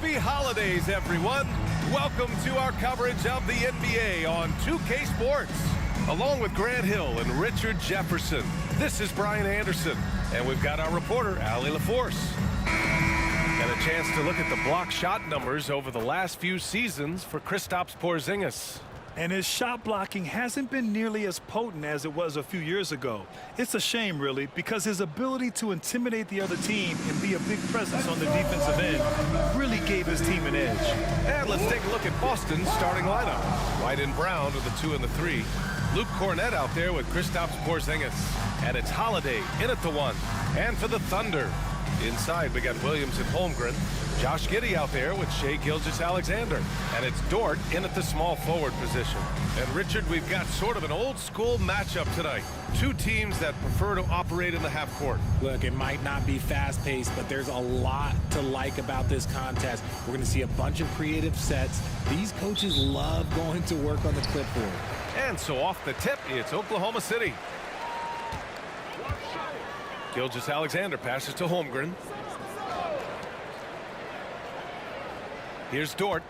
Happy holidays, everyone. Welcome to our coverage of the NBA on 2K Sports. Along with Grant Hill and Richard Jefferson, this is Brian Anderson, and we've got our reporter, Allie LaForce. And a chance to look at the block shot numbers over the last few seasons for Kristaps Porzingis. And his shot blocking hasn't been nearly as potent as it was a few years ago. It's a shame, really, because his ability to intimidate the other team and be a big presence on the defensive end really gave his team an edge. And let's take a look at Boston's starting lineup. White and Brown are the 2 and the 3. Luke Cornett out there with Kristaps Porzingis. And it's Holiday in at the 1. And for the Thunder, inside we got Williams and Holmgren. Josh Giddey out there with Shai Gilgeous-Alexander. And it's Dort in at the small forward position. And Richard, we've got sort of an old school matchup tonight. Two teams that prefer to operate in the half court. Look, it might not be fast paced, but there's a lot to like about this contest. We're going to see a bunch of creative sets. These coaches love going to work on the clipboard. And so off the tip, it's Oklahoma City. Gilgeous-Alexander passes to Holmgren. Here's Dort.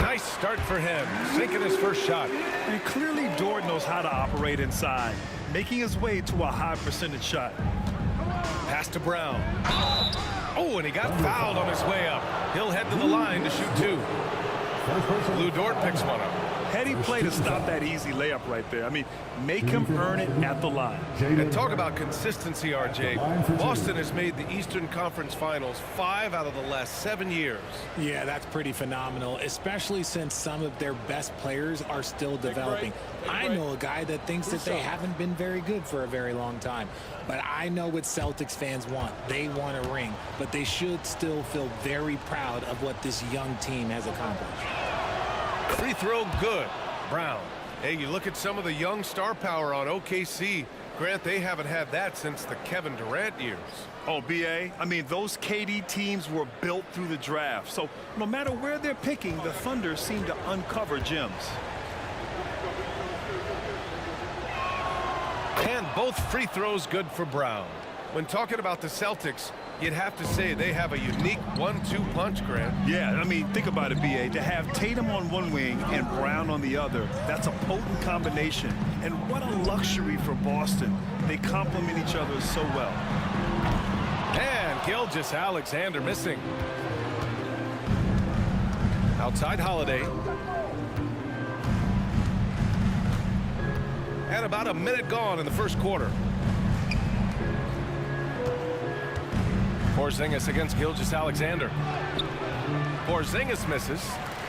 Nice start for him, sinking his first shot. And clearly Dort knows how to operate inside, making his way to a high percentage shot. Pass to Brown. Oh, and he got fouled on his way up. He'll head to the line to shoot 2. Lou Dort picks one up. Heady play to stop that easy layup right there. I mean, make him earn it at the line. And talk about consistency, RJ. Boston has made the Eastern Conference Finals 5 out of the last 7 years. Yeah, that's pretty phenomenal, especially since some of their best players are still developing. I know a guy that thinks that they haven't been very good for a very long time. But I know what Celtics fans want. They want a ring, but they should still feel very proud of what this young team has accomplished. Free throw good. Brown. Hey, you look at some of the young star power on OKC. Grant, they haven't had that since the Kevin Durant years. Oh, B.A., I mean, those KD teams were built through the draft. So no matter where they're picking, the Thunder seem to uncover gems. And both free throws good for Brown. When talking about the Celtics, you'd have to say they have a unique 1-2 punch, Grant. Yeah, I mean, think about it, B.A. To have Tatum on one wing and Brown on the other, that's a potent combination. And what a luxury for Boston. They complement each other so well. And Gilgeous-Alexander missing. Outside Holiday. And about a minute gone in the first quarter. Porzingis against Gilgeous-Alexander. Porzingis misses.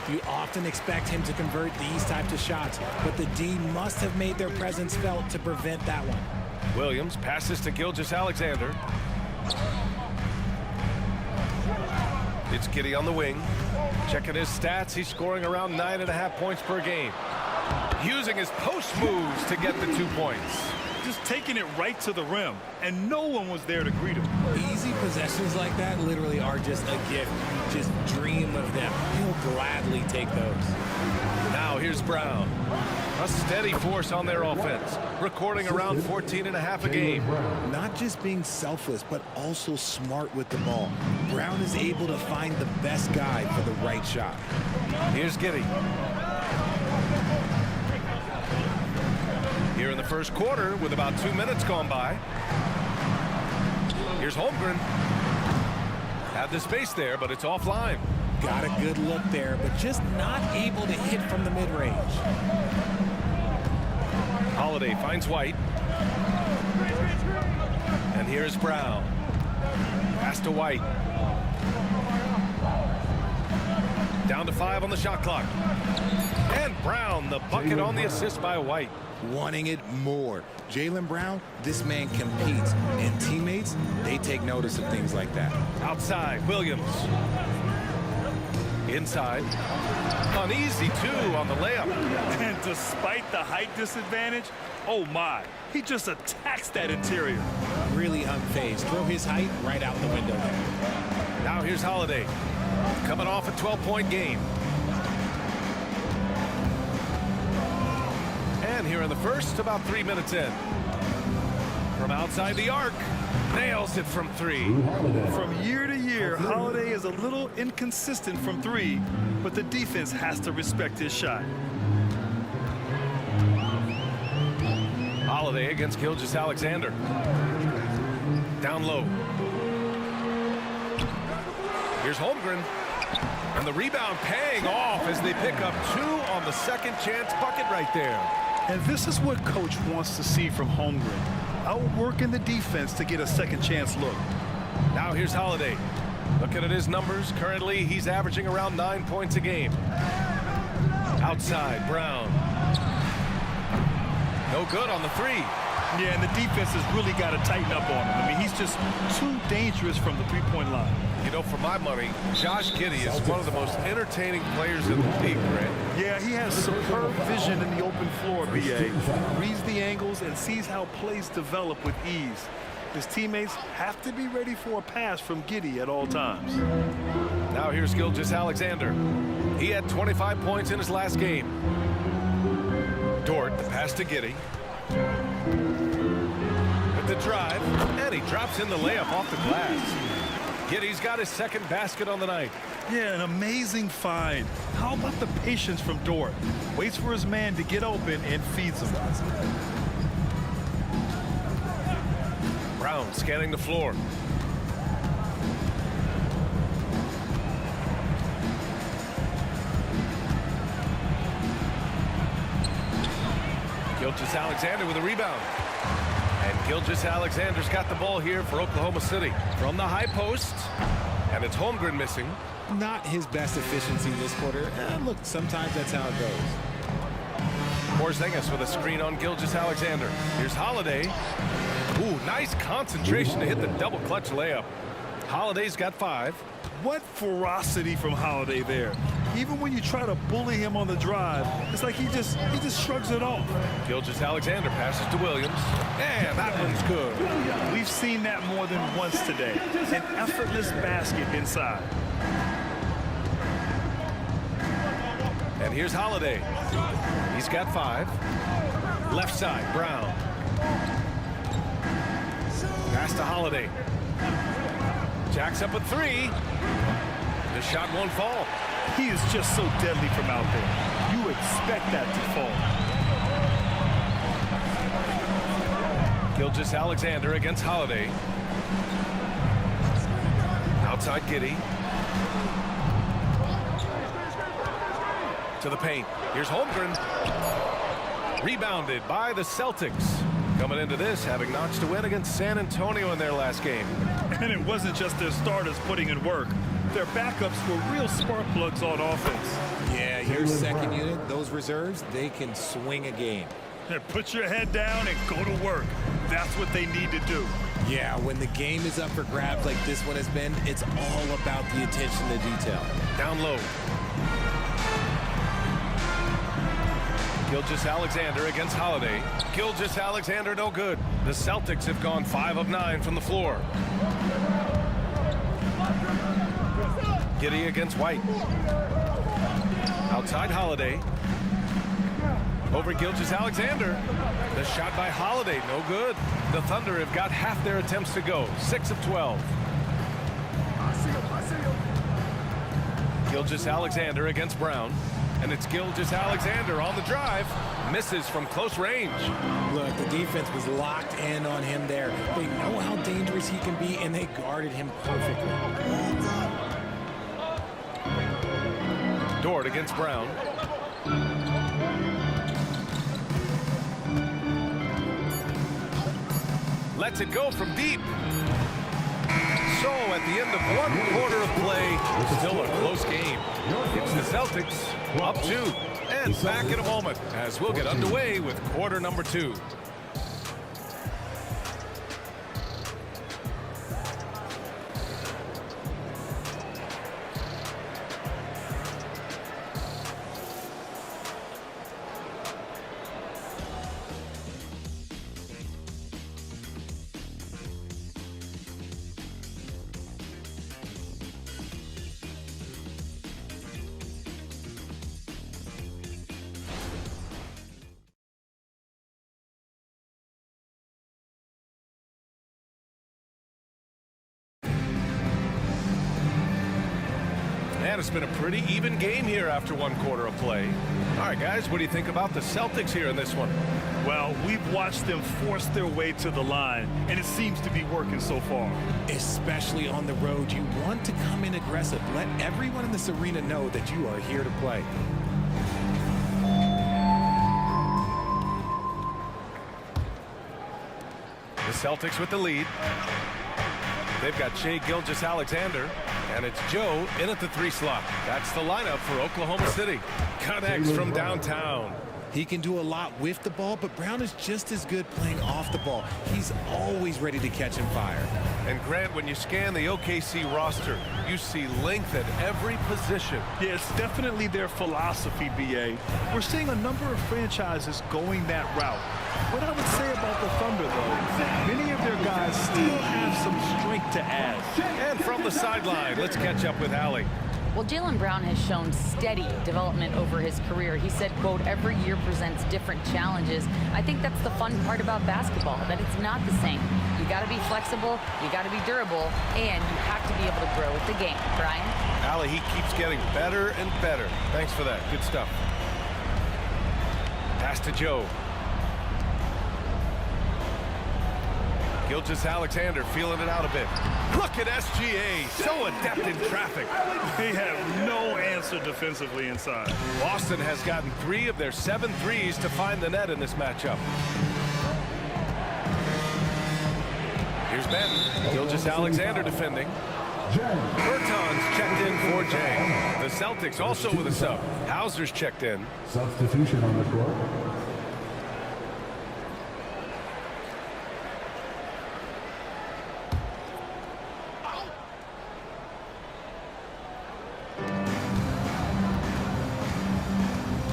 You often expect him to convert these types of shots, but the D must have made their presence felt to prevent that one. Williams passes to Gilgeous-Alexander. It's Giddey on the wing. Checking his stats, he's scoring around 9.5 points per game. Using his post moves to get the 2 points. Just taking it right to the rim, and no one was there to greet him. Easy possessions like that literally are just a gift. Just dream of them. He'll gladly take those. Now here's Brown. A steady force on their offense, recording around 14.5 a game. Not just being selfless, but also smart with the ball. Brown is able to find the best guy for the right shot. Here's Giddey. Here in the first quarter with about 2 minutes gone by. Here's Holmgren. Had the space there, but it's offline. Got a good look there, but just not able to hit from the mid-range. Holiday finds White. And here's Brown. Pass to White. Down to 5 on the shot clock. And Brown, the bucket on the assist by White. Wanting it more. Jaylen Brown, this man competes. And teammates, they take notice of things like that. Outside, Williams. Inside. An easy 2 on the layup. And despite the height disadvantage, oh my, he just attacks that interior. Really unfazed. Throw his height right out the window there. Now here's Holiday. Coming off a 12-point game. And here in the first, about 3 minutes in. From outside the arc. Nails it from 3. From year to year, Holiday is a little inconsistent from 3, but the defense has to respect his shot. Holiday against Gilgeous-Alexander. Down low. Here's Holmgren. And the rebound paying off as they pick up 2 on the second chance bucket right there. And this is what Coach wants to see from Holmgren. Outworking the defense to get a second chance look. Now here's Holiday. Looking at his numbers, currently he's averaging around 9 points a game. Outside, Brown. No good on the 3. Yeah, and the defense has really got to tighten up on him. I mean, he's just too dangerous from the three-point line. You know, for my money, Josh Giddey is one of the most entertaining players in the league, Grant. Yeah, he has superb vision in the open floor, B.A. Reads the angles and sees how plays develop with ease. His teammates have to be ready for a pass from Giddey at all times. Now here's Gilgeous-Alexander. He had 25 points in his last game. Dort, the pass to Giddey. With the drive, and he drops in the layup off the glass. Giddey's got his second basket on the night. Yeah, an amazing find. How about the patience from Dort? Waits for his man to get open and feeds him. Brown scanning the floor. Gilgeous-Alexander with a rebound. And Gilgeous-Alexander's got the ball here for Oklahoma City. From the high post, and it's Holmgren missing. Not his best efficiency this quarter. Look, sometimes that's how it goes. Porzingis with a screen on Gilgeous-Alexander. Here's Holiday. Ooh, nice concentration to hit the double clutch layup. Holiday's got 5. What ferocity from Holiday there. Even when you try to bully him on the drive, it's like he just shrugs it off. Gilgeous-Alexander passes to Williams. And that one's good. We've seen that more than once today. An effortless basket inside. And here's Holiday. He's got 5. Left side, Brown. Pass to Holiday. Jacks up a 3. The shot won't fall. He is just so deadly from out there. You expect that to fall. Gilgeous-Alexander against Holiday. Outside Giddey. To the paint. Here's Holmgren. Rebounded by the Celtics. Coming into this, having notched a win against San Antonio in their last game. And it wasn't just their starters putting in work. Their backups were real spark plugs on offense. Yeah, your second unit, those reserves, they can swing a game. Put your head down and go to work. That's what they need to do. Yeah, when the game is up for grabs like this one has been, it's all about the attention to detail. Down low. Gilgeous-Alexander against Holiday. Gilgeous-Alexander no good. The Celtics have gone 5 of 9 from the floor. Giddey against White. Outside Holiday. Over Gilgeous-Alexander. The shot by Holiday, no good. The Thunder have got half their attempts to go. 6 of 12. Gilgeous-Alexander against Brown. And it's Gilgeous-Alexander on the drive. Misses from close range. Look, the defense was locked in on him there. They know how dangerous he can be, and they guarded him perfectly. Dort against Brown. Lets it go from deep. So at the end of 1 quarter of play, still a close game. It's the Celtics up 2. And back in a moment as we'll get underway with quarter number 2. And it's been a pretty even game here after one quarter of play. All right, guys, what do you think about the Celtics here in this one? Well, we've watched them force their way to the line, and it seems to be working so far. Especially on the road, you want to come in aggressive. Let everyone in this arena know that you are here to play. The Celtics with the lead. They've got Shai Gilgeous-Alexander, and it's Joe in at the 3 slot. That's the lineup for Oklahoma City. Connects from downtown. He can do a lot with the ball, but Brown is just as good playing off the ball. He's always ready to catch and fire. And Grant, when you scan the OKC roster, you see length at every position. Yeah, it's definitely their philosophy, B.A. We're seeing a number of franchises going that route. What I would say about the Thunder, though, many of their guys still have some strength to add. And from the sideline, let's catch up with Allie. Well, Jaylen Brown has shown steady development over his career. He said, quote, every year presents different challenges. I think that's the fun part about basketball, that it's not the same. You got to be flexible, you got to be durable, and you have to be able to grow with the game. Brian? Allie, he keeps getting better and better. Thanks for that. Good stuff. Pass to Joe. Gilgeous-Alexander feeling it out a bit. Look at SGA, so adept in traffic. They have no answer defensively inside. Boston has gotten 3 of their 7 threes to find the net in this matchup. Here's Ben. Gilgeous-Alexander defending. Bertans checked in for Jay. The Celtics also with a sub. Hauser's checked in. Substitution on the court.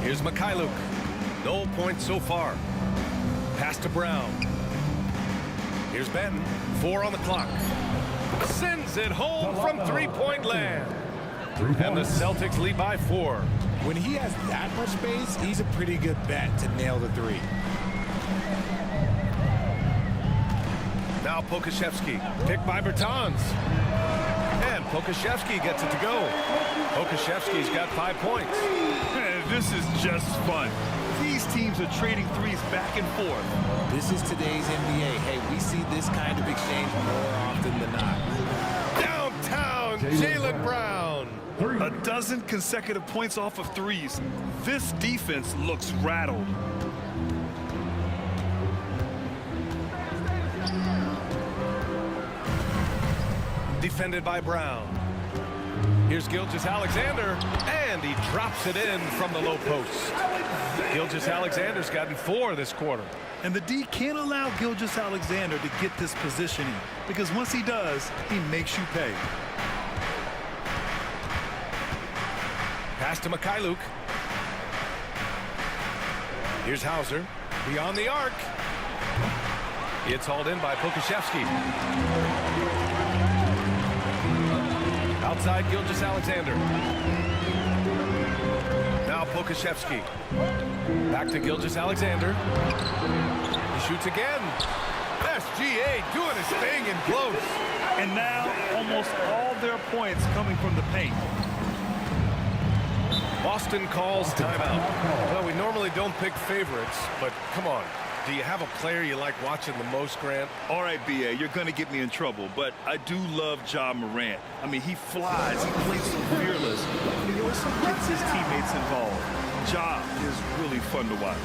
Here's Mikhailuk. No points so far. Pass to Brown. Here's Benton. 4 on the clock. Sends it home from three-point land. And the Celtics lead by 4. When he has that much space, he's a pretty good bet to nail the 3. Now Pokashevsky. Picked by Bertans. And Pokashevsky gets it to go. Pokashevsky's got 5 points. This is just fun. These teams are trading threes back and forth. This is today's NBA. Hey, we see this kind of exchange more often than not. Downtown, Jaylen Brown. A dozen consecutive points off of threes. This defense looks rattled. Defended by Brown. Here's Gilgeous-Alexander, and he drops it in from the low post. Gilgeous-Alexander's gotten 4 this quarter. And the D can't allow Gilgeous-Alexander to get this positioning, because once he does, he makes you pay. Pass to Mikhailuk. Here's Hauser. Beyond the arc. It's hauled in by Pokashevsky. Outside Gilgeous-Alexander. Now Pokashevsky. Back to Gilgeous-Alexander. He shoots again. SGA doing his thing in close. And now almost all their points coming from the paint. Boston calls timeout. Well, we normally don't pick favorites, but come on. Do you have a player you like watching the most, Grant? All right, B.A., you're going to get me in trouble, but I do love Ja Morant. I mean, he flies, he plays so fearless, and he also gets his teammates involved. Ja is really fun to watch.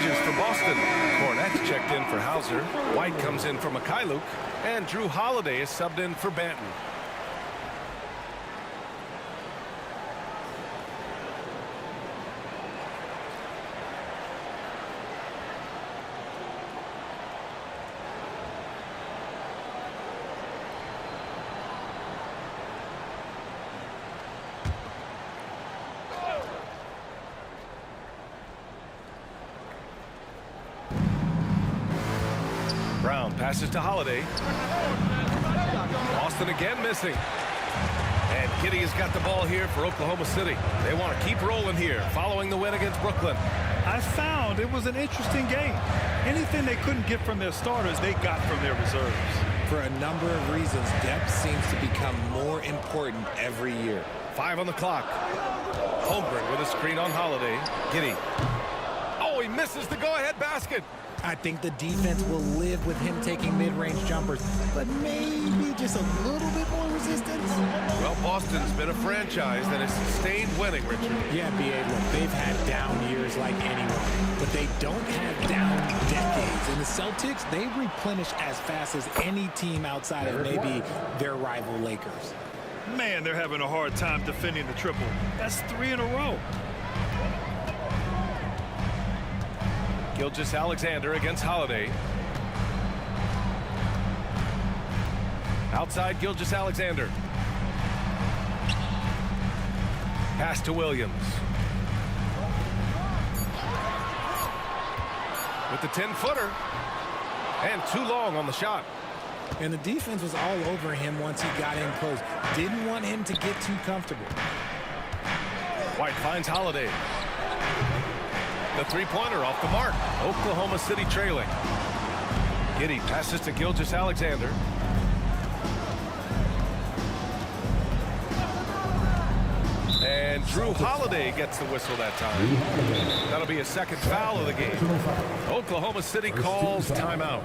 changes for Boston. Cornette's checked in for Hauser. White comes in for Mikhailuk. And Drew Holiday is subbed in for Banton. Brown passes to Holiday. Boston again missing. And Giddey has got the ball here for Oklahoma City. They want to keep rolling here following the win against Brooklyn. I found it was an interesting game. Anything they couldn't get from their starters, they got from their reserves. For a number of reasons, depth seems to become more important every year. 5 on the clock. Holmgren with a screen on Holiday. Giddey. Oh, he misses the go-ahead basket. I think the defense will live with him taking mid-range jumpers, but maybe just a little bit more resistance. Well, Boston's been a franchise that has sustained winning, Richard. Yeah, B.A., look, they've had down years like anyone, but they don't have down decades. And the Celtics, they replenish as fast as any team outside of maybe their rival Lakers. Man, they're having a hard time defending the triple. That's 3 in a row. Gilgeous-Alexander against Holiday. Outside Gilgeous-Alexander. Pass to Williams. With the 10-footer. And too long on the shot. And the defense was all over him once he got in close. Didn't want him to get too comfortable. White finds Holiday. The three-pointer off the mark. Oklahoma City trailing. Giddey passes to Gilgeous-Alexander. And Drew Holiday gets the whistle that time. That'll be a second foul of the game. Oklahoma City calls timeout.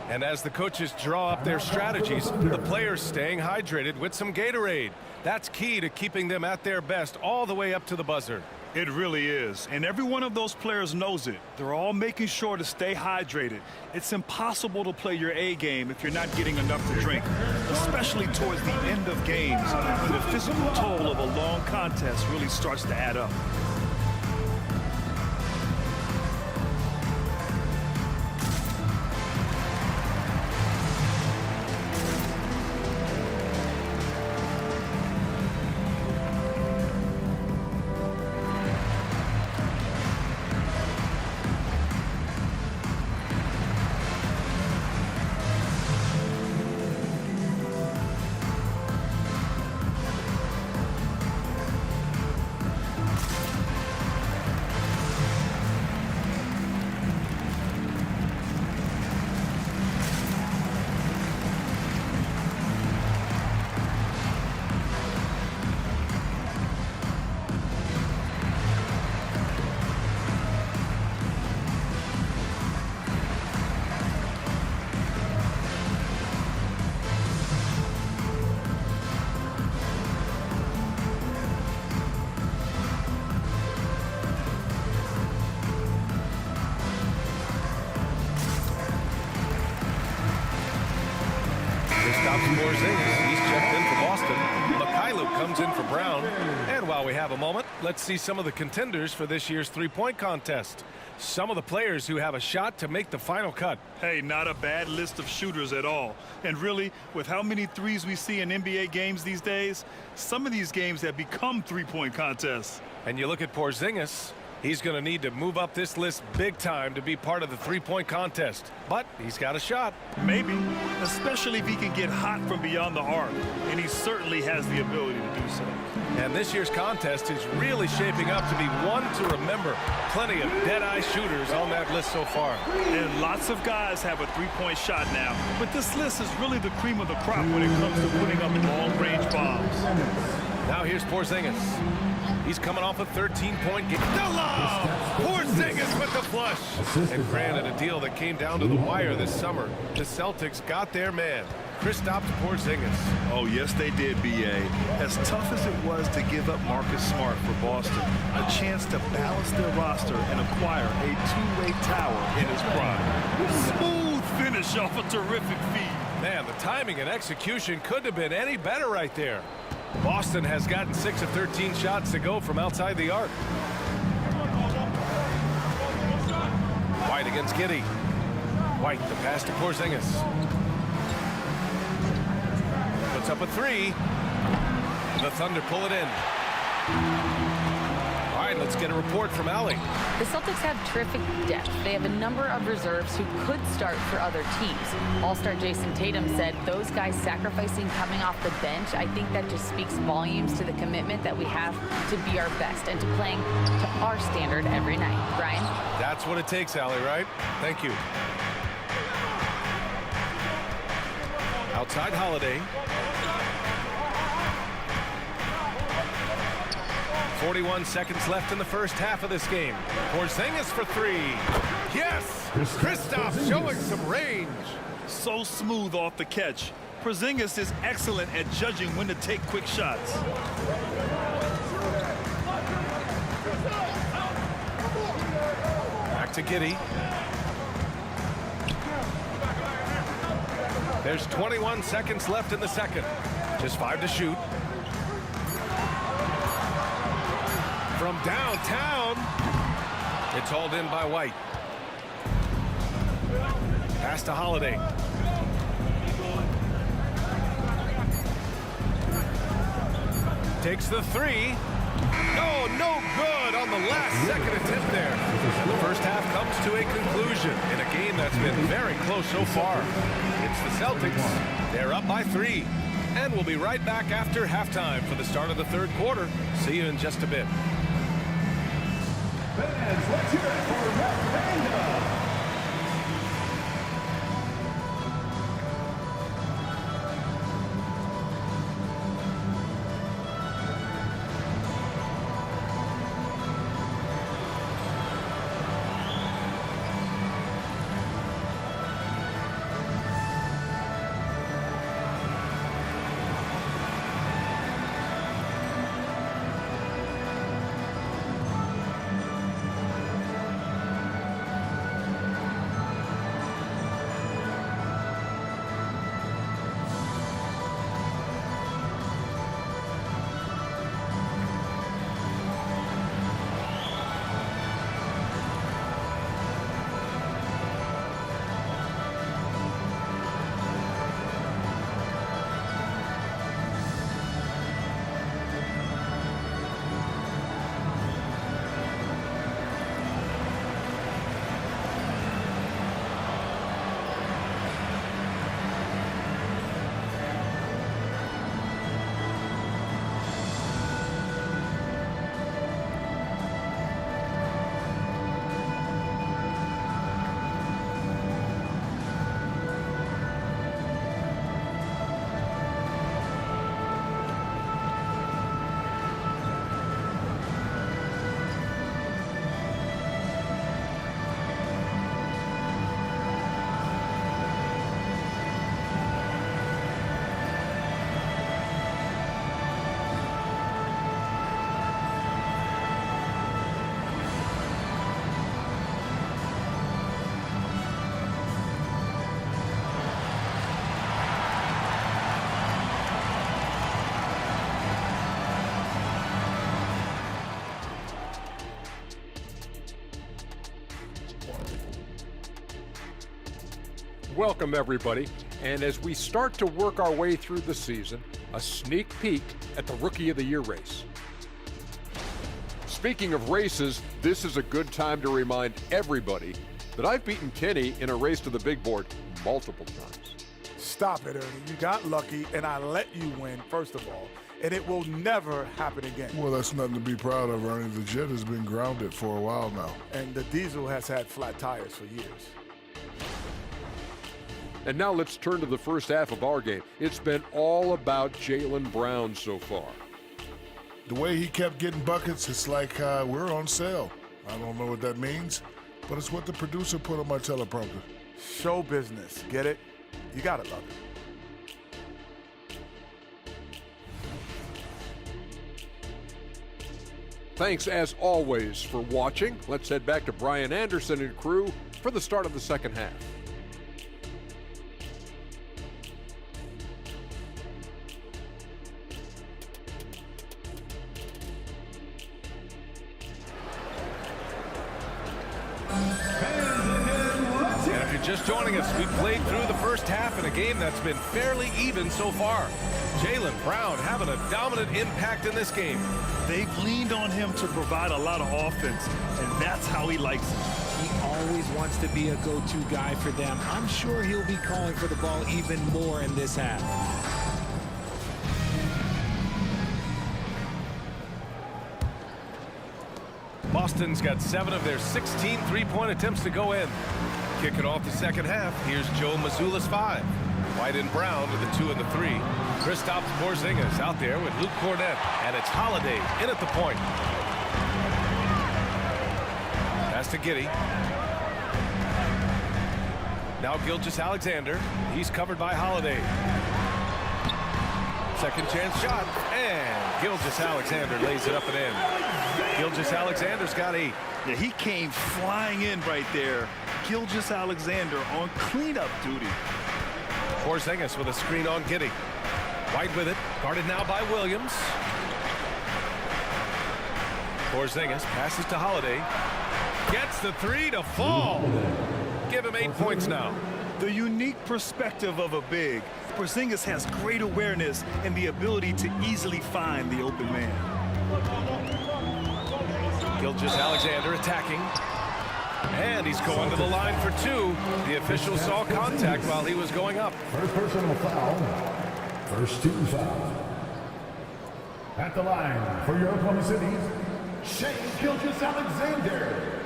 And as the coaches draw up their strategies, the players staying hydrated with some Gatorade. That's key to keeping them at their best all the way up to the buzzer. It really is. And every one of those players knows it. They're all making sure to stay hydrated. It's impossible to play your A game if you're not getting enough to drink, especially towards the end of games when the physical toll of a long contest really starts to add up. He's checked in for Boston. Mikhailuk comes in for Brown. And while we have a moment, let's see some of the contenders for this year's three-point contest. Some of the players who have a shot to make the final cut. Hey, not a bad list of shooters at all. And really, with how many threes we see in NBA games these days, some of these games have become three-point contests. And you look at Porzingis. He's going to need to move up this list big time to be part of the three-point contest. But he's got a shot. Maybe, especially if he can get hot from beyond the arc. And he certainly has the ability to do so. And this year's contest is really shaping up to be one to remember. Plenty of dead-eye shooters on that list so far. And lots of guys have a three-point shot now. But this list is really the cream of the crop when it comes to putting up long-range bombs. Now here's Porzingis. He's coming off a 13-point game. The lob! Porzingis with the flush. And granted, a deal that came down to the wire this summer. The Celtics got their man. Kristaps Porzingis. Oh, yes, they did, B.A. As tough as it was to give up Marcus Smart for Boston, a chance to balance their roster and acquire a two-way tower in his prime. Smooth finish off a terrific feed. Man, the timing and execution couldn't have been any better right there. Boston has gotten 6 of 13 shots to go from outside the arc. White against Giddey. White, the pass to Porzingis. Puts up a 3. The Thunder pull it in. All right, let's get a report from Allie. The Celtics have terrific depth. They have a number of reserves who could start for other teams. All-star Jason Tatum said those guys sacrificing coming off the bench, I think that just speaks volumes to the commitment that we have to be our best and to playing to our standard every night. Brian? That's what it takes, Allie, right? Thank you. Outside Holiday. 41 seconds left in the first half of this game. Porzingis for 3. Yes! Kristaps showing some range. So smooth off the catch. Porzingis is excellent at judging when to take quick shots. Back to Giddey. There's 21 seconds left in the second. Just 5 to shoot. From downtown, it's hauled in by White. Pass to Holiday. Takes the 3. No good on the last second attempt there. And the first half comes to a conclusion in a game that's been very close so far. It's the Celtics. They're up by 3. And we'll be right back after halftime for the start of the third quarter. See you in just a bit. Fans, let's hear it for Red Panda. Welcome, everybody. And as we start to work our way through the season, a sneak peek at the Rookie of the Year race. Speaking of races, this is a good time to remind everybody that I've beaten Kenny in a race to the big board multiple times. Stop it, Ernie. You got lucky, and I let you win, first of all, and it will never happen again. Well, that's nothing to be proud of, Ernie. The Jet has been grounded for a while now. And the Diesel has had flat tires for years. And now let's turn to the first half of our game. It's been all about Jaylen Brown so far. The way he kept getting buckets, it's like we're on sale. I don't know what that means, but it's what the producer put on my teleprompter. Show business, get it? You gotta love it. Thanks as always for watching. Let's head back to Brian Anderson and crew for the start of the second half. And if you're just joining us, we played through the first half in a game that's been fairly even so far. Jaylen Brown having a dominant impact in this game. They've leaned on him to provide a lot of offense, and that's how he likes it. He always wants to be a go-to guy for them. I'm sure he'll be calling for the ball even more in this half. Boston's got 7 of their 16 three-point attempts to go in. Kicking off the second half, here's Joe Mazzulla's 5. White and Brown with the 2 and the 3. Kristaps Porzingis out there with Luke Cornett, and it's Holiday in at the point. Pass to Giddey. Now Gilgeous-Alexander. He's covered by Holiday. Second chance shot, and Gilgeous-Alexander lays it up and in. Gilgeous-Alexander's got 8. Yeah, he came flying in right there. Gilgeous-Alexander on cleanup duty. Porzingis with a screen on Giddey. White with it, guarded now by Williams. Porzingis passes to Holiday. Gets the 3 to fall. Give him 8 points now. The unique perspective of a big. Porzingis has great awareness and the ability to easily find the open man. Gilgeous-Alexander attacking. And he's going to the line for 2. The official saw contact while he was going up. First personal foul. First team foul. At the line for your Oklahoma City, Shai Gilgeous-Alexander.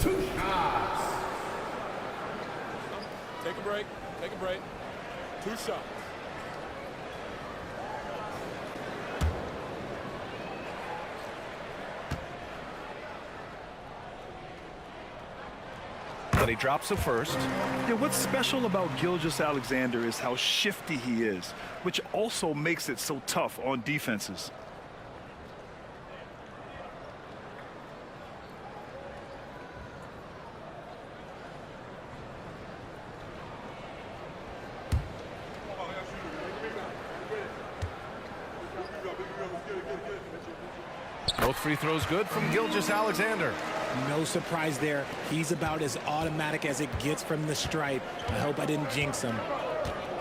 2 shots. Take a break. Take a break. 2 shots. But he drops the first. Yeah, what's special about Gilgeous-Alexander is how shifty he is, which also makes it so tough on defenses. Both free throws good from Gilgeous-Alexander. No surprise there. He's about as automatic as it gets from the stripe. I hope I didn't jinx him.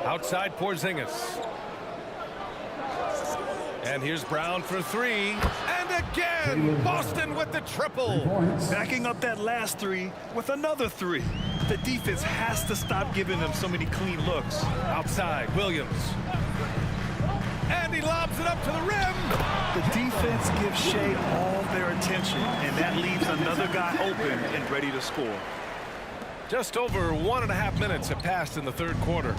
Outside Porzingis. And here's Brown for 3. And again, Boston with the triple. Backing up that last 3 with another 3. The defense has to stop giving them so many clean looks. Outside, Williams. And he lobs it up to the rim. The defense gives Shai all their attention, and that leaves another guy open and ready to score. Just over 1.5 minutes have passed in the third quarter.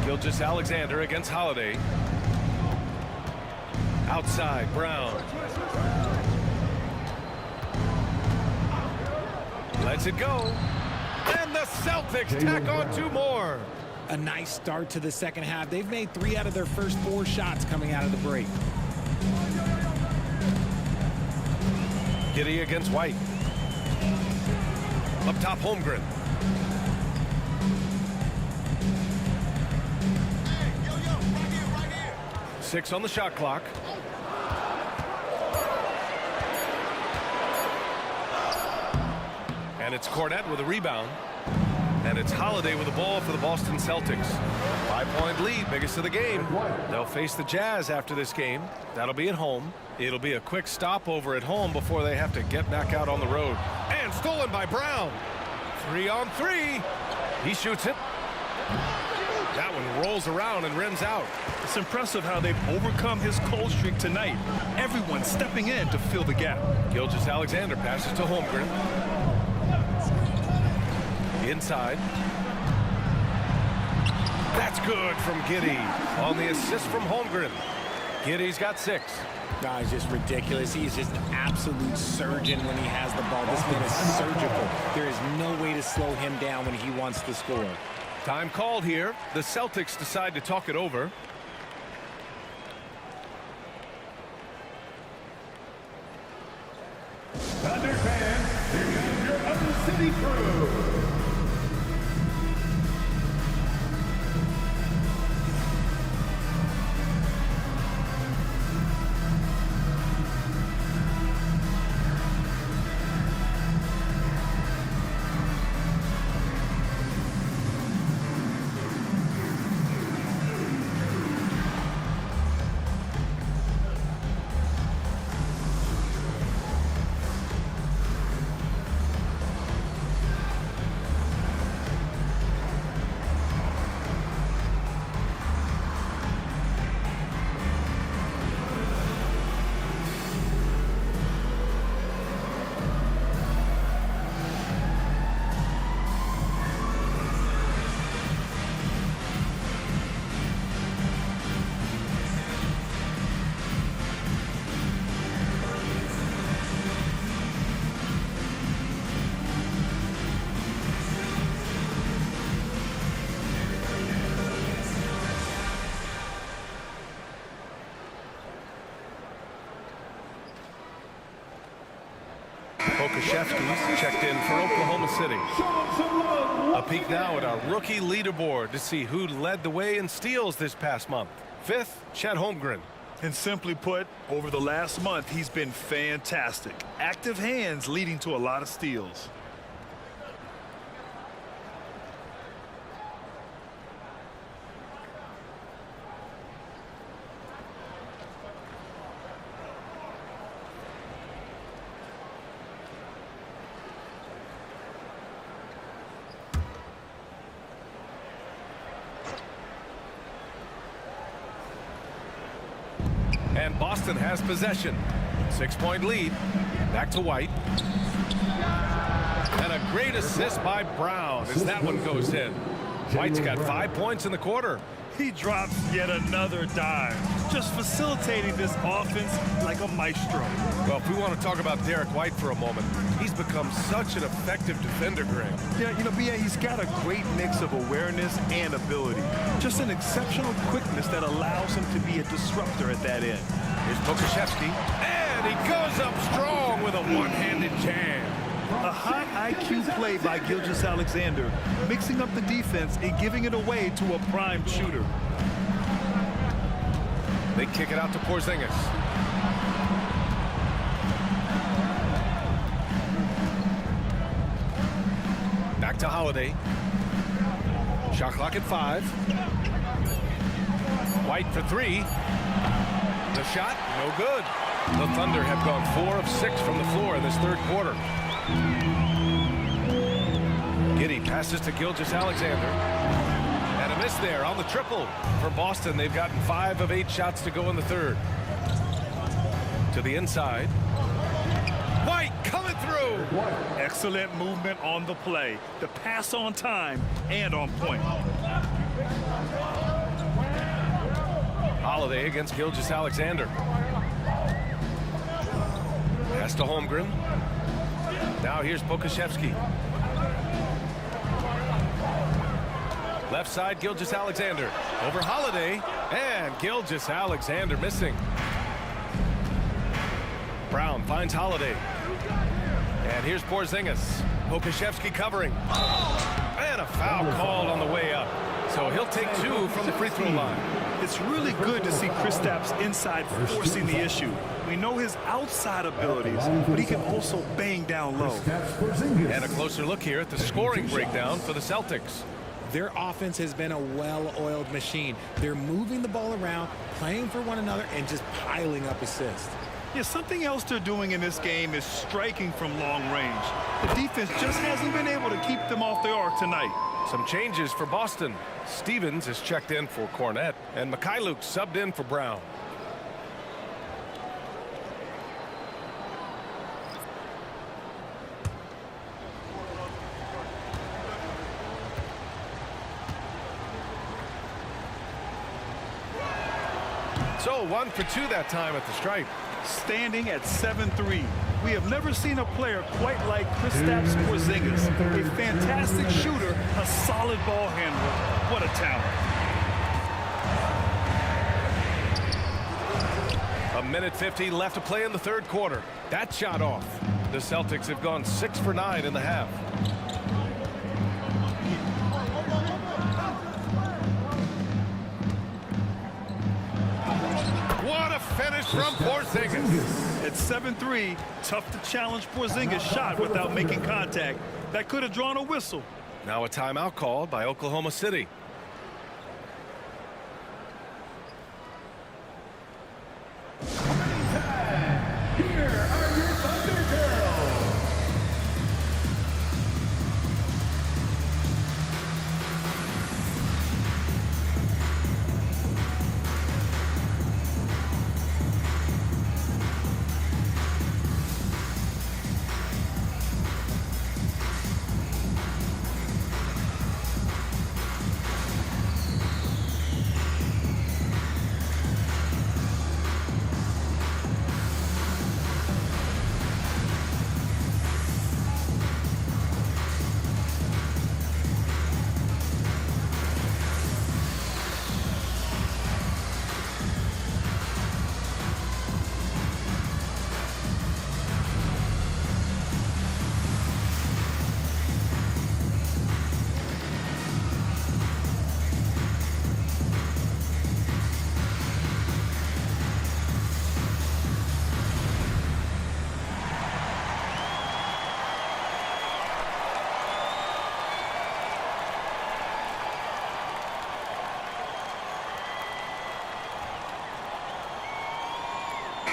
Gilgeous-Alexander against Holiday. Outside, Brown. Lets it go. And the Celtics tack on 2 more. A nice start to the second half. They've made 3 out of their first 4 shots coming out of the break. Giddey against White. Up top, Holmgren. Right here. 6 on the shot clock. And it's Cornett with a rebound. And it's Holiday with the ball for the Boston Celtics. 5-point lead, biggest of the game. They'll face the Jazz after this game. That'll be at home. It'll be a quick stopover at home before they have to get back out on the road. And stolen by Brown. 3 on 3. He shoots it. That one rolls around and rims out. It's impressive how they've overcome his cold streak tonight. Everyone stepping in to fill the gap. Gilgeous-Alexander passes to Holmgren. Inside. That's good from Giddey on the assist from Holmgren. Giddey's got 6. Guy's just ridiculous. He's just an absolute surgeon when he has the ball. This man is surgical. There is no way to slow him down when he wants to score. Time called here. The Celtics decide to talk it over. Thunder fans, here comes your other city crew. Pokashevsky's checked in for Oklahoma City. A peek now at our rookie leaderboard to see who led the way in steals this past month. 5th, Chet Holmgren. And simply put, over the last month, he's been fantastic. Active hands leading to a lot of steals. And Boston has possession. 6-point lead. Back to White. And a great assist by Brown as that one goes in. White's got 5 points in the quarter. He drops yet another dime, just facilitating this offense like a maestro. Well, if we want to talk about Derek White for a moment, he's become such an effective defender, Graham. Yeah, you know, B.A., he's got a great mix of awareness and ability. Just an exceptional quickness that allows him to be a disruptor at that end. Here's Pokashevsky, and he goes up strong with a one-handed jam. A high IQ play by Gilgeous-Alexander, mixing up the defense and giving it away to a prime shooter. They kick it out to Porzingis. Back to Holiday. Shot clock at 5. White for 3. The shot, no good. The Thunder have gone 4 of 6 from the floor in this third quarter. Giddey passes to Gilgeous-Alexander. And a miss there on the triple. For Boston, they've gotten 5 of 8 shots to go in the third. To the inside. White coming through. Excellent movement on the play. The pass on time and on point. Holiday against Gilgeous-Alexander. Pass to Holmgren. Now here's Pokashevsky. Left side, Gilgeous-Alexander. Over Holiday, and Gilgeous-Alexander missing. Brown finds Holiday. And here's Porzingis. Pokashevsky covering. And a foul called on the way up. So he'll take 2 from the free throw line. It's really good to see Kristaps inside forcing the issue. We know his outside abilities, but he can also bang down low. And a closer look here at the scoring breakdown for the Celtics. Their offense has been a well-oiled machine. They're moving the ball around, playing for one another, and just piling up assists. Yeah, something else they're doing in this game is striking from long range. The defense just hasn't been able to keep them off their arc tonight. Some changes for Boston. Stevens is checked in for Cornette, and Mikhailuk subbed in for Brown. So 1 for 2 that time at the stripe. Standing at 7-3. We have never seen a player quite like Kristaps Porzingis. A fantastic shooter, a solid ball handler. What a talent. A minute 50 left to play in the third quarter. That shot off. The Celtics have gone 6 for 9 in the half. What a finish from Porzingis. At 7'3", tough to challenge Porzingis' shot without making contact. That could have drawn a whistle. Now a timeout called by Oklahoma City. Here are your Thunder Girls.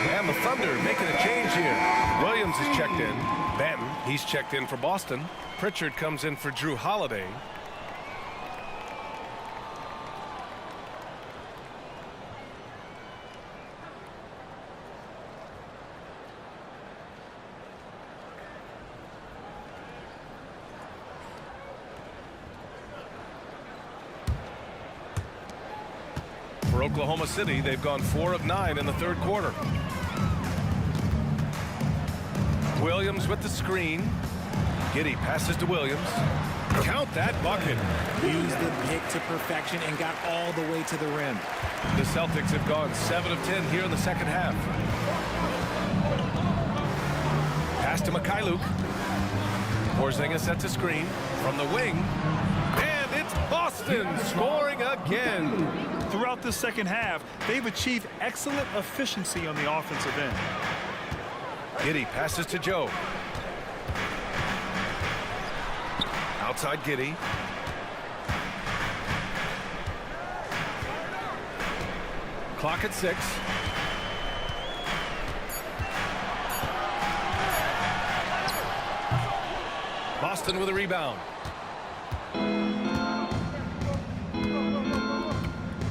And the Thunder making a change here. Williams is checked in. Benton, he's checked in for Boston. Pritchard comes in for Drew Holiday. For Oklahoma City, they've gone 4 of 9 in the third quarter. Williams with the screen. Giddey passes to Williams. Count that bucket. Used the pick to perfection and got all the way to the rim. The Celtics have gone 7 of 10 here in the second half. Pass to Mikhailuk. Porzingis sets a screen from the wing. And it's Boston scoring again. Throughout the second half, they've achieved excellent efficiency on the offensive end. Giddey passes to Joe. Outside Giddey. Clock at 6. Boston with a rebound.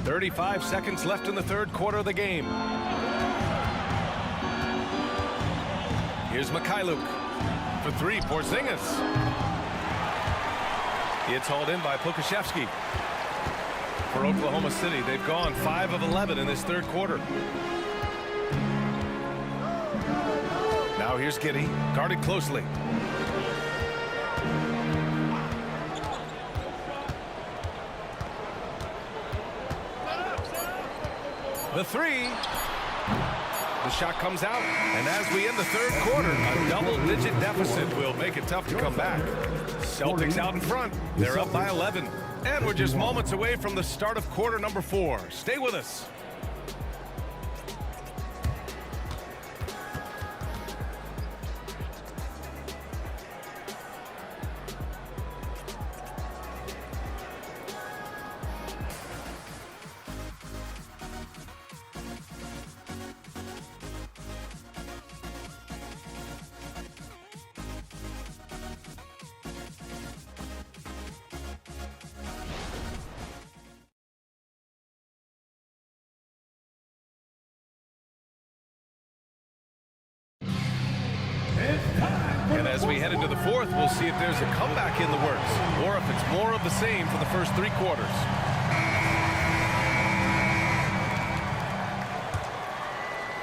35 seconds left in the third quarter of the game. Here's Mikhailuk for 3. Porzingis. It's hauled in by Pokashevsky. For Oklahoma City, they've gone 5 of 11 in this third quarter. Now here's Giddey, guarded closely. The 3. The shot comes out, and as we end the third quarter, a double-digit deficit will make it tough to come back. Celtics out in front. They're up by 11. And we're just moments away from the start of quarter number 4. Stay with us. And as we head into the fourth, we'll see if there's a comeback in the works or if it's more of the same for the first 3 quarters.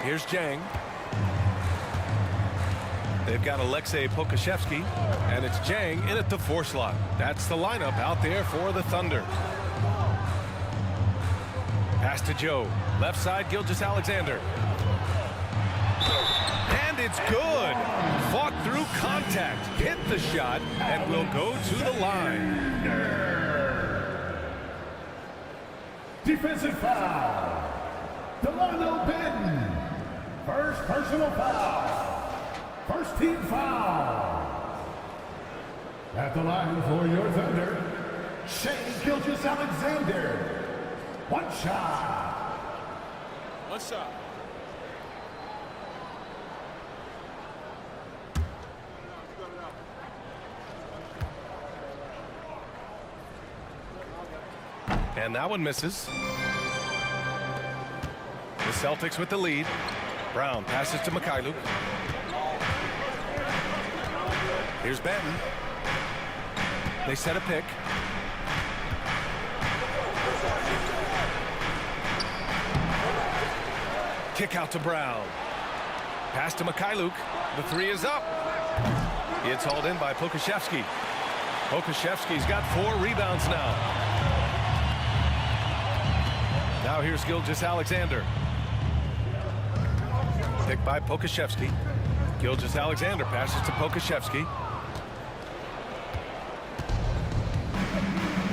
Here's Jang. They've got Alexei Pokashevsky, and it's Jang in at the 4 slot. That's the lineup out there for the Thunder. Pass to Joe. Left side, Gilgeous-Alexander. And it's good. Fought through contact, hit the shot, and will go to the line. Defensive foul. Delano Benton. First personal foul. First team foul. At the line for your Thunder, Shane Gilgeous-Alexander. One shot. One shot. And that one misses. The Celtics with the lead. Brown passes to Mikhailuk. Here's Benton. They set a pick. Kick out to Brown. Pass to Mikhailuk. The three is up. It's hauled in by Pokashevsky. Pokashevsky's got 4 rebounds now. Now here's Gilgeous-Alexander. Picked by Pokashevsky. Gilgeous-Alexander passes to Pokashevsky.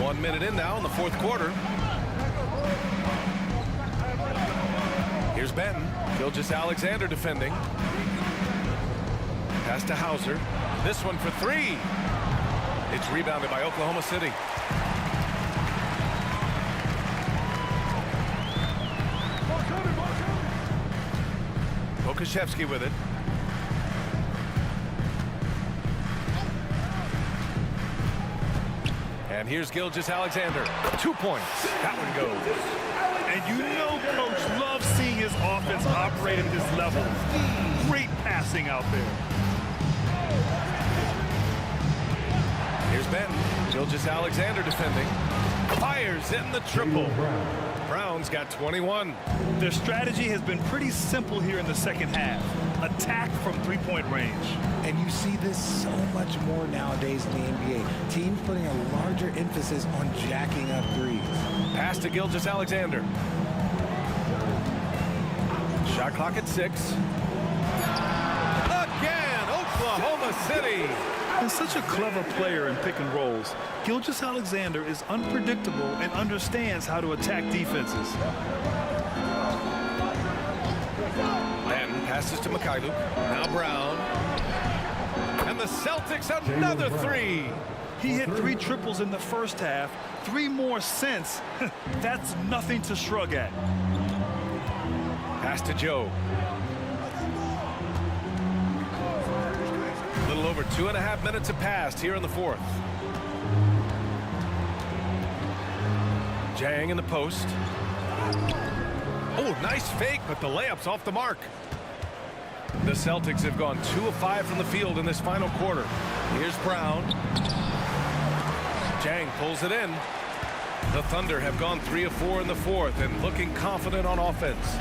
1 minute in now in the fourth quarter. Here's Benton. Gilgeous-Alexander defending. Pass to Hauser. This one for 3. It's rebounded by Oklahoma City. Pokashevsky with it. And here's Gilgeous-Alexander. 2 points. That one goes. And you know Coach loves seeing his offense operate at this level. Great passing out there. Here's Benton. Gilgeous-Alexander defending. Fires in the triple. Brown's got 21. Their strategy has been pretty simple here in the second half. Attack from three-point range. And you see this so much more nowadays in the NBA. Teams putting a larger emphasis on jacking up threes. Pass to Gilgeous-Alexander. Shot clock at 6. Again, Oklahoma City. And such a clever player in pick and rolls, Gilgeous-Alexander is unpredictable and understands how to attack defenses. Benton passes to Mikhailuk. Now Brown. And the Celtics another 3. He hit 3 triples in the first half, 3 more since. That's nothing to shrug at. Pass to Joe. A little over 2.5 minutes have passed here in the fourth. Jang in the post. Oh, nice fake, but the layup's off the mark. The Celtics have gone 2 of 5 from the field in this final quarter. Here's Brown. Jang pulls it in. The Thunder have gone 3 of 4 in the fourth and looking confident on offense.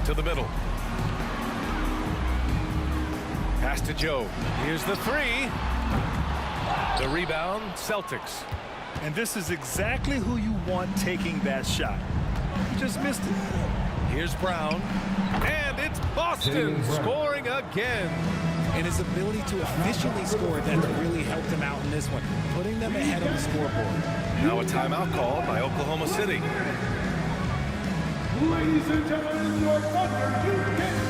To the middle. Pass to Joe. Here's the 3. The rebound, Celtics. And this is exactly who you want taking that shot. You just missed it. Here's Brown. And it's Boston scoring again. And his ability to efficiently score that's really helped him out in this one, putting them ahead of the scoreboard. Now a timeout called by Oklahoma City. Ladies and gentlemen, your Thunder, you can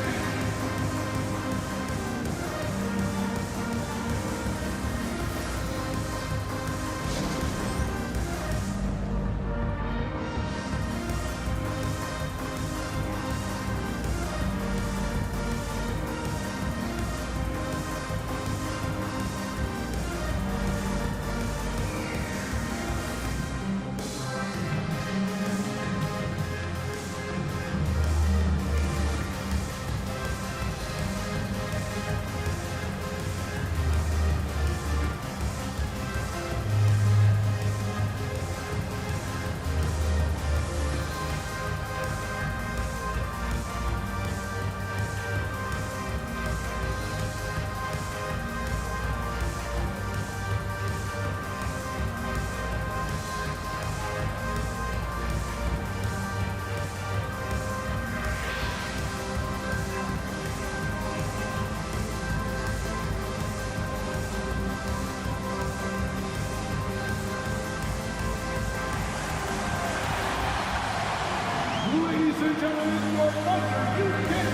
Ladies and gentlemen, your Thunder Houston.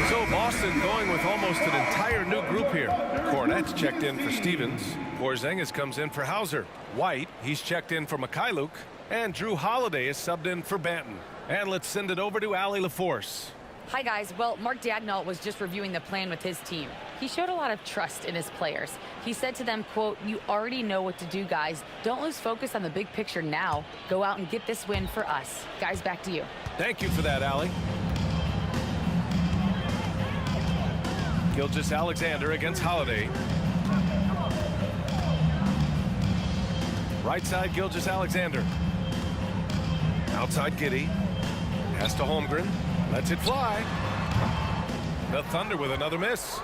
So Boston going with almost an entire new group here. Cornette's checked in for Stevens. Porzingis comes in for Hauser. White, he's checked in for Mikhailuk. And Drew Holiday is subbed in for Banton. And let's send it over to Allie LaForce. Hi, guys. Well, Mark Daigneault was just reviewing the plan with his team. He showed a lot of trust in his players. He said to them, quote, "You already know what to do, guys. Don't lose focus on the big picture now. Go out and get this win for us." Guys, back to you. Thank you for that, Allie. Gilgeous-Alexander against Holiday. Right side, Gilgeous-Alexander. Outside, Giddey. Pass to Holmgren. Lets it fly. The Thunder with another miss.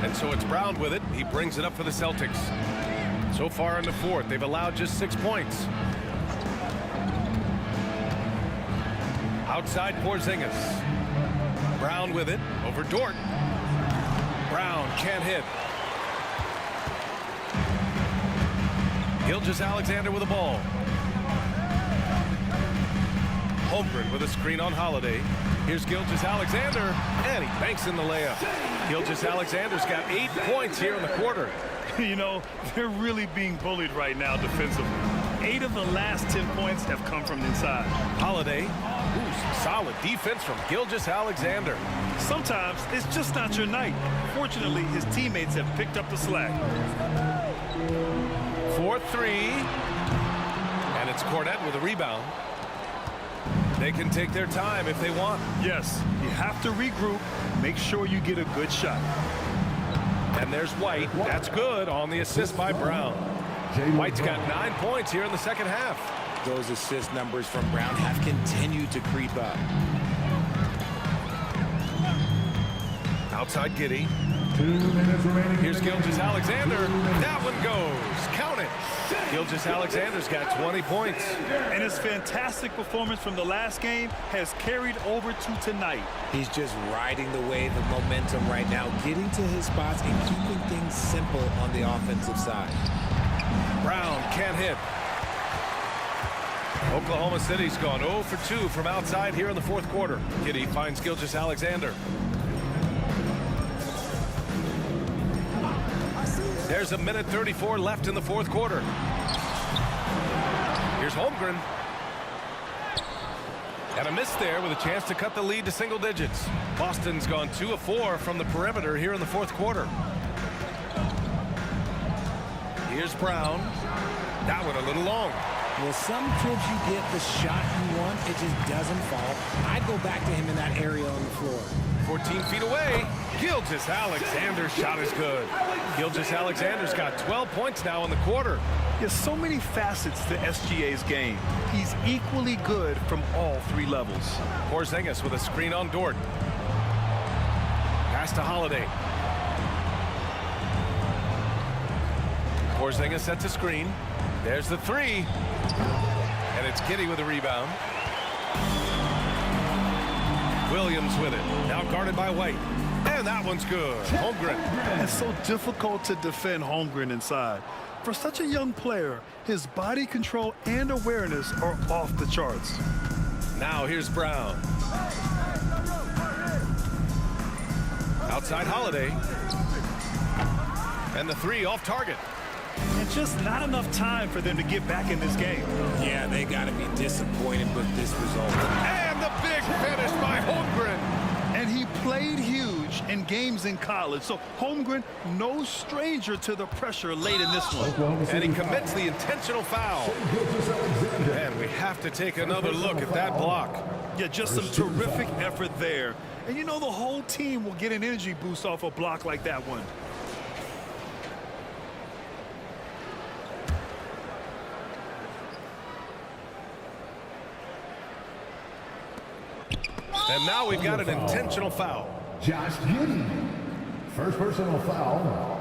And so it's Brown with it. He brings it up for the Celtics. So far in the fourth, they've allowed just 6 points. Outside, Porzingis. Brown with it. Over Dort. Brown can't hit. Gilgeous-Alexander with the ball. Holmgren with a screen on Holiday. Here's Gilgeous-Alexander, and he banks in the layup. Gilgeous-Alexander's got 8 points here in the quarter. You know, they're really being bullied right now defensively. 8 of the last 10 points have come from inside. Holiday. Ooh, solid defense from Gilgeous-Alexander. Sometimes it's just not your night. Fortunately, his teammates have picked up the slack. 4-3. And it's Cornette with a rebound. They can take their time if they want. Yes, you have to regroup. Make sure you get a good shot. And there's White. That's good on the assist by Brown. White's got 9 points here in the second half. Those assist numbers from Brown have continued to creep up. Outside Giddey. 2 minutes remaining. Here's Gilgeous-Alexander. That one goes. Count it. Gilgeous-Alexander's got 20 points. And his fantastic performance from the last game has carried over to tonight. He's just riding the wave of momentum right now, getting to his spots and keeping things simple on the offensive side. Brown can't hit. Oklahoma City's gone 0 for 2 from outside here in the fourth quarter. Giddey finds Gilgeous-Alexander. There's a minute 34 left in the fourth quarter. Here's Holmgren. And a miss there with a chance to cut the lead to single digits. Boston's gone 2 of 4 from the perimeter here in the fourth quarter. Here's Brown. That one a little long. Well, some trips you get the shot you want, it just doesn't fall. I'd go back to him in that area on the floor. 14 feet away. Gilgeous-Alexander's shot is good. Gilgeous-Alexander's got 12 points now in the quarter. There's so many facets to SGA's game. He's equally good from all 3 levels. Porzingis with a screen on Dort. Pass to Holiday. Porzingis sets a screen. There's the 3. And it's Giddey with a rebound. Williams with it. Now guarded by White. And that one's good. Holmgren. It's so difficult to defend Holmgren inside. For such a young player, his body control and awareness are off the charts. Now here's Brown. Outside Holiday. And the 3 off target. And just not enough time for them to get back in this game. Yeah, they got to be disappointed with this result. And the big finish by Holmgren. And he played huge in games in college. So Holmgren, no stranger to the pressure late in this one. And he commits the intentional foul. And we have to take another look at that block. Yeah, just some terrific effort there. And you know the whole team will get an energy boost off a block like that one. And now we've got an intentional foul. Josh Giddey. First personal foul.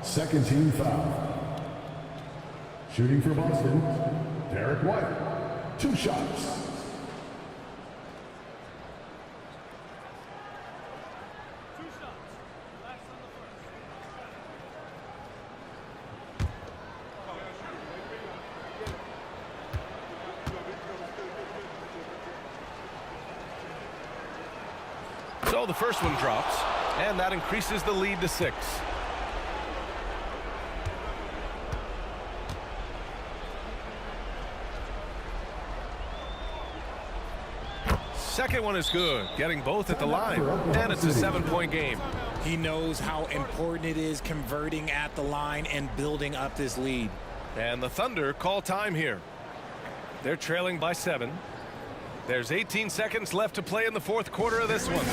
Second team foul. Shooting for Boston, Derek White. 2 shots. So the first one drops, and that increases the lead to 6. Second one is good, getting both at the line, and it's a 7-point game. He knows how important it is converting at the line and building up this lead. And the Thunder call time here. They're trailing by 7. There's 18 seconds left to play in the fourth quarter of this one.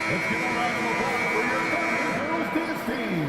Let's give a round of applause for your Thunder Girls dance team.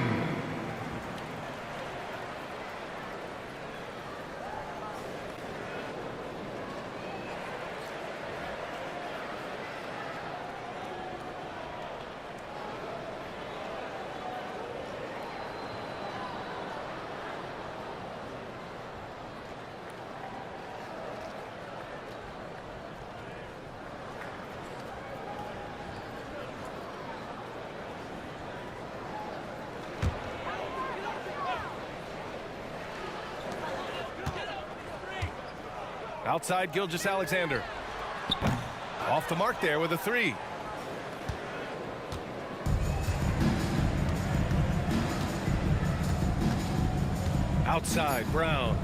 Outside Gilgeous-Alexander. Off the mark there with a 3. Outside Brown.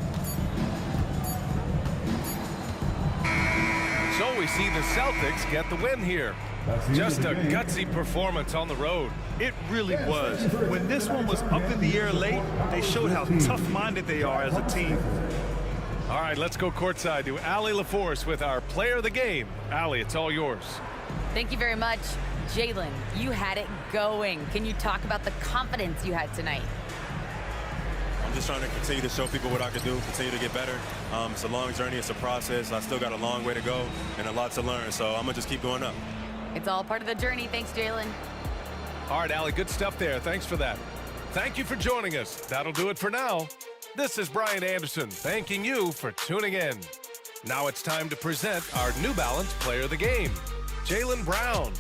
So we see the Celtics get the win here. Just a gutsy performance on the road. It really was. When this one was up in the air late, they showed how tough-minded they are as a team. All right, let's go courtside to Allie LaForce with our player of the game. Allie, it's all yours. Thank you very much. Jalen, you had it going. Can you talk about the confidence you had tonight? I'm just trying to continue to show people what I can do, continue to get better. It's a long journey. It's a process. I still got a long way to go and a lot to learn, so I'm going to just keep going up. It's all part of the journey. Thanks, Jalen. All right, Allie, good stuff there. Thanks for that. Thank you for joining us. That'll do it for now. This is Brian Anderson, thanking you for tuning in. Now it's time to present our New Balance Player of the Game, Jaylen Brown.